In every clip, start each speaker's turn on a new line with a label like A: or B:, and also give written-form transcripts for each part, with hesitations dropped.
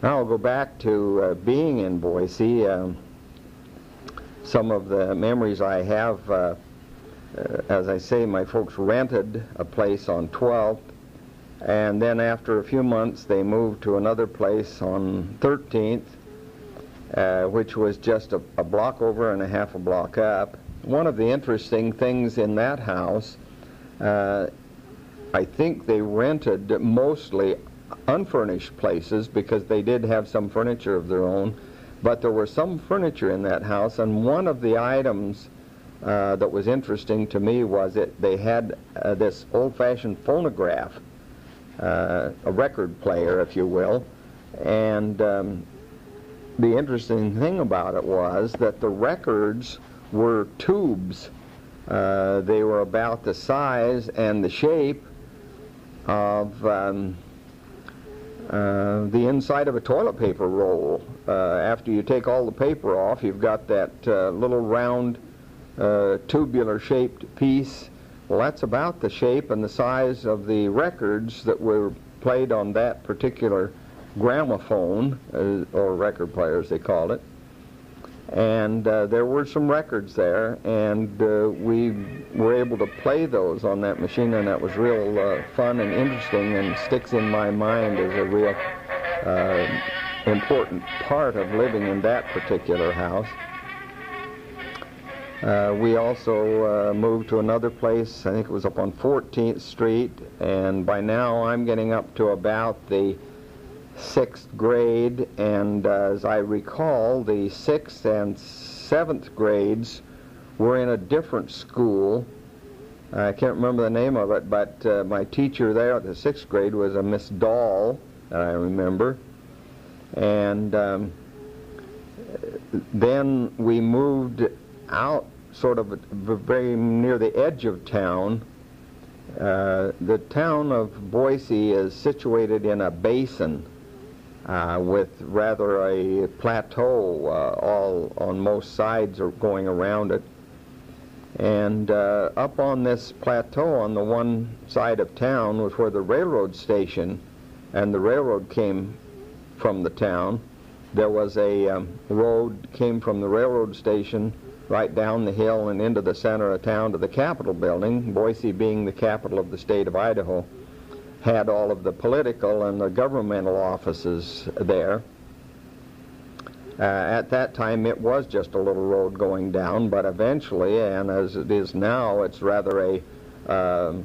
A: Now I'll go back to being in Boise. Some of the memories I have, as I say, my folks rented a place on 12th, and then after a few months they moved to another place on 13th, which was just a block over and a half a block up. One of the interesting things in that house, I think they rented mostly unfurnished places because they did have some furniture of their own, but there was some furniture in that house, and one of the items that was interesting to me was they had this old-fashioned phonograph, a record player, if you will, and the interesting thing about it was that the records were tubes. They were about the size and the shape of the inside of a toilet paper roll. After you take all the paper off, you've got that little round tubular shaped piece. Well, that's about the shape and the size of the records that were played on that particular gramophone, or record player as they called it. And there were some records there, and we were able to play those on that machine, and that was real fun and interesting, and sticks in my mind as a real important part of living in that particular house. We also moved to another place, I think it was up on 14th Street, and by now I'm getting up to about the 6th grade, and as I recall, the 6th and 7th grades were in a different school. I can't remember the name of it, but my teacher there at the 6th grade was a Miss Dahl, that I remember. And then we moved out sort of very near the edge of town. The town of Boise is situated in a basin with rather a plateau all on most sides or going around it. And up on this plateau on the one side of town was where the railroad station, and the railroad came from the town. There was a road came from the railroad station right down the hill and into the center of town to the Capitol building. Boise, being the capital of the state of Idaho, had all of the political and the governmental offices there. At that time it was just a little road going down, but eventually, and as it is now, it's rather a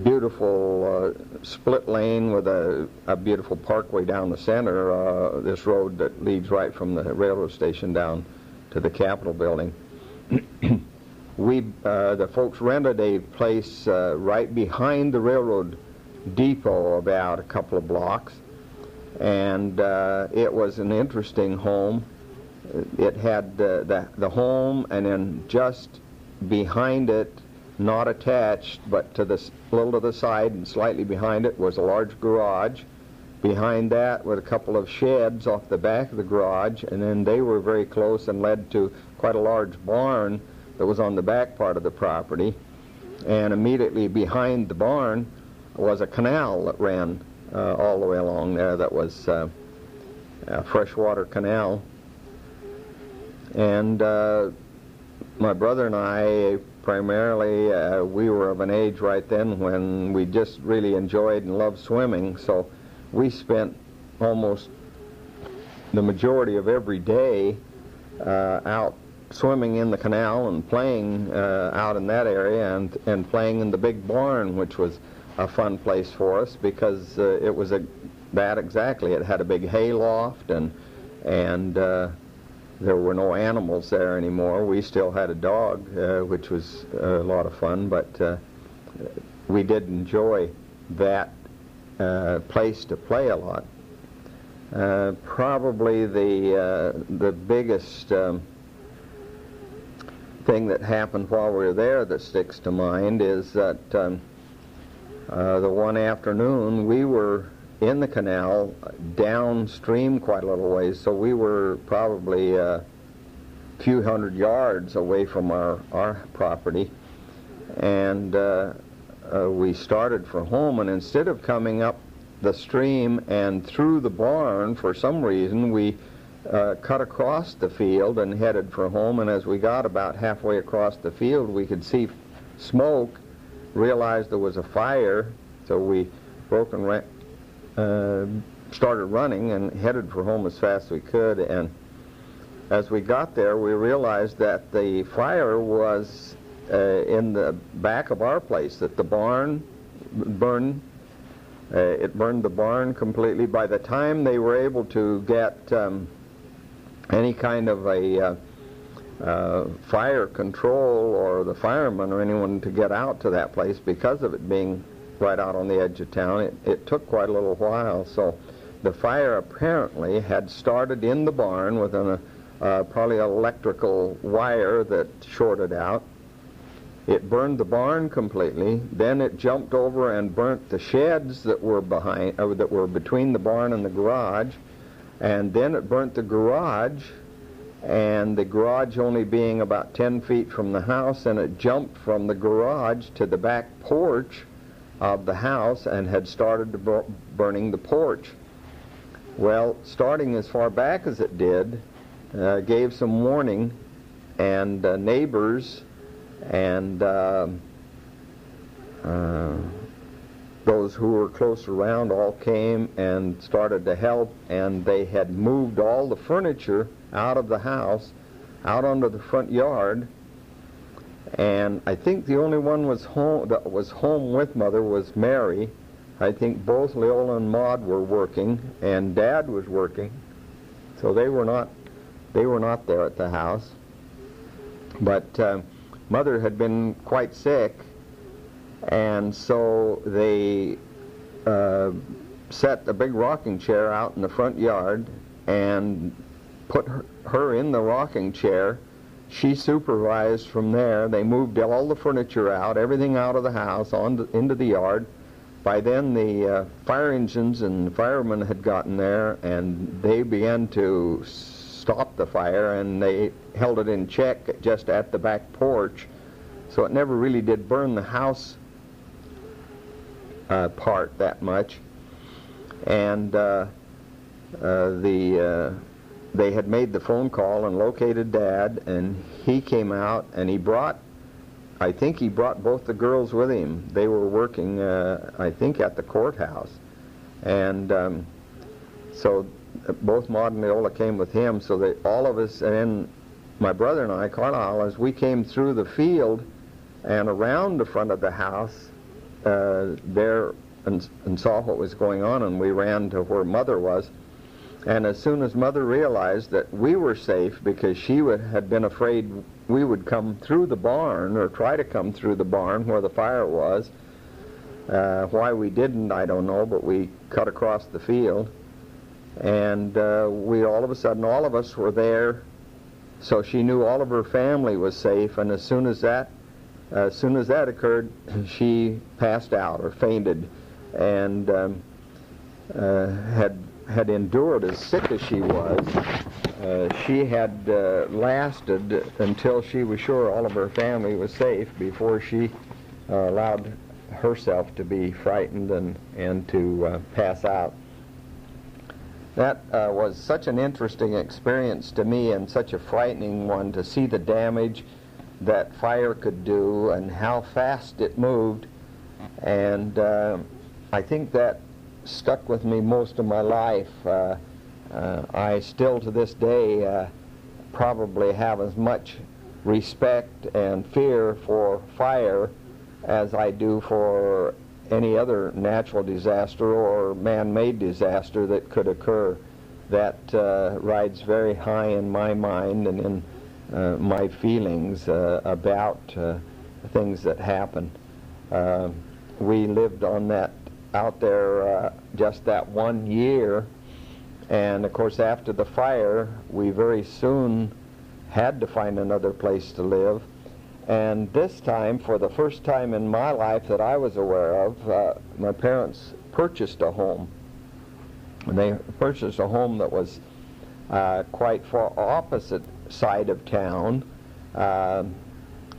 A: beautiful split lane with a beautiful parkway down the center, this road that leads right from the railroad station down to the Capitol building. The folks rented a place right behind the railroad depot about a couple of blocks, and it was an interesting home. It had the home, and then just behind it, not attached, but to the little to the side and slightly behind it, was a large garage. Behind that were a couple of sheds off the back of the garage, and then they were very close and led to quite a large barn that was on the back part of the property. And immediately behind the barn was a canal that ran all the way along there. That was a freshwater canal. And my brother and I, primarily, we were of an age right then when we just really enjoyed and loved swimming, so we spent almost the majority of every day out swimming in the canal and playing out in that area, and playing in the big barn, which was a fun place for us because it was that exactly. It had a big hay loft, and there were no animals there anymore. We still had a dog, which was a lot of fun, but we did enjoy that place to play a lot. Probably the biggest thing that happened while we were there that sticks to mind is that the one afternoon we were in the canal downstream quite a little ways, so we were probably a few hundred yards away from our property, and we started for home, and instead of coming up the stream and through the barn. For some reason, we cut across the field and headed for home, and as we got about halfway across the field, we could see smoke, realized there was a fire, so we broke and started running and headed for home as fast as we could. And as we got there, we realized that the fire was in the back of our place, that the barn burned. It burned the barn completely. By the time they were able to get any kind of a fire control or the firemen or anyone to get out to that place, because of it being right out on the edge of town, it took quite a little while. So the fire apparently had started in the barn with probably an electrical wire that shorted out. It burned the barn completely. Then it jumped over and burnt the sheds that were that were between the barn and the garage. And then it burnt the garage, and the garage only being about 10 feet from the house, and it jumped from the garage to the back porch of the house and had started burning the porch. Well, starting as far back as it did, gave some warning, and neighbors and those who were close around all came and started to help, and they had moved all the furniture out of the house, out onto the front yard. And I think the only one that was home with Mother was Mary. I think both Leola and Maud were working, and Dad was working, so they were not there at the house. But Mother had been quite sick, and so they set a big rocking chair out in the front yard and put her in the rocking chair. She supervised from there. They moved all the furniture out, everything out of the house, into the yard. By then the fire engines and firemen had gotten there, and they began to stop the fire, and they held it in check just at the back porch. So it never really did burn the house part that much. And they had made the phone call and located Dad, and he came out, and I think he brought both the girls with him. They were working, I think, at the courthouse. And so both Maud and Leola came with him, so that all of us, and my brother and I, Carlisle, as we came through the field and around the front of the house there and saw what was going on, and we ran to where Mother was. And as soon as Mother realized that we were safe, because she had been afraid we would come through the barn, or try to come through the barn where the fire was. Why we didn't, I don't know, but we cut across the field. And we all of a sudden, all of us were there, so she knew all of her family was safe. And as soon as that occurred, she passed out or fainted, and had endured as sick as she was. She had lasted until she was sure all of her family was safe before she allowed herself to be frightened and to pass out. That was such an interesting experience to me, and such a frightening one, to see the damage that fire could do and how fast it moved. And I think that stuck with me most of my life. I still to this day probably have as much respect and fear for fire as I do for any other natural disaster or man-made disaster that could occur. That rides very high in my mind and in my feelings about things that happen. We lived out there just that 1 year, and of course after the fire we very soon had to find another place to live. And this time, for the first time in my life that I was aware of, my parents purchased a home. And they purchased a home that was quite far opposite side of town.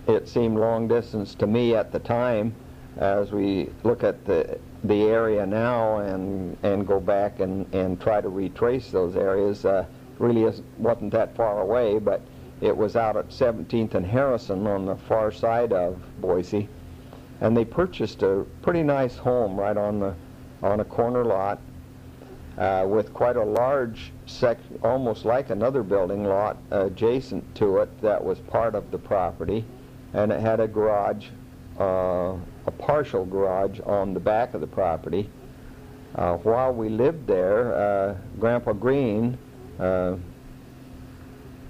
A: It seemed long distance to me at the time, as we look at the area now and go back and try to retrace those areas, really wasn't that far away, but it was out at 17th and Harrison on the far side of Boise, and they purchased a pretty nice home right on a corner lot with quite a large section, almost like another building lot adjacent to it that was part of the property, and it had a garage, a partial garage on the back of the property. While we lived there, Grandpa Green,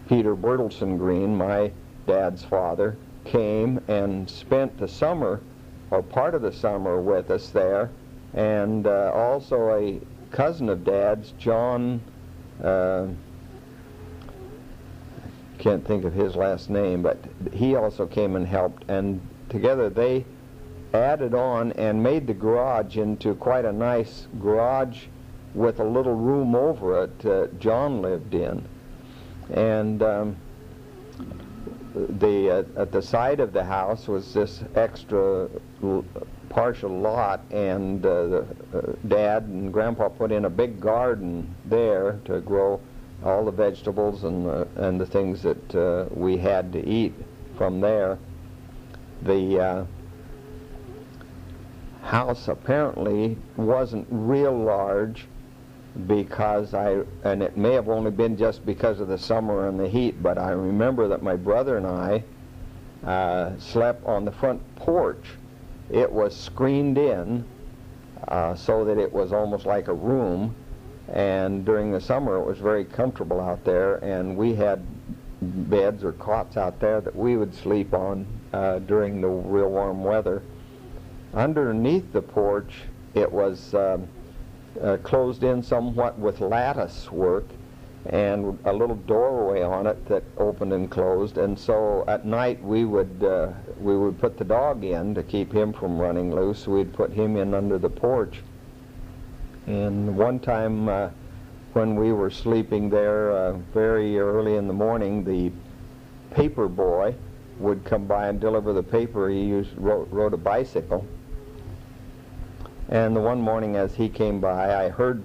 A: Peter Bertelson Green, my dad's father, came and spent the summer, or part of the summer, with us there, and also a cousin of Dad's, John, can't think of his last name, but he also came and helped, and together they added on and made the garage into quite a nice garage with a little room over it John lived in. And at the side of the house was this extra partial lot, and Dad and Grandpa put in a big garden there to grow all the vegetables and the things that we had to eat from there. The house apparently wasn't real large, because and it may have only been just because of the summer and the heat, but I remember that my brother and I slept on the front porch. It was screened in so that it was almost like a room, and during the summer it was very comfortable out there, and we had beds or cots out there that we would sleep on during the real warm weather. Underneath the porch it was closed in somewhat with lattice work and a little doorway on it that opened and closed, and so at night we would put the dog in to keep him from running loose. We'd put him in under the porch. And one time when we were sleeping there very early in the morning, the paper boy would come by and deliver the paper. He rode a bicycle. And the one morning as he came by, I heard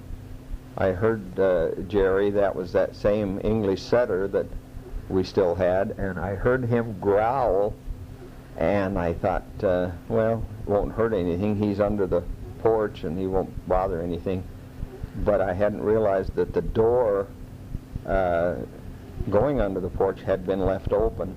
A: Jerry, that was that same English setter that we still had, and I heard him growl, and I thought, well, it won't hurt anything. He's under the porch and he won't bother anything. But I hadn't realized that the door going under the porch had been left open,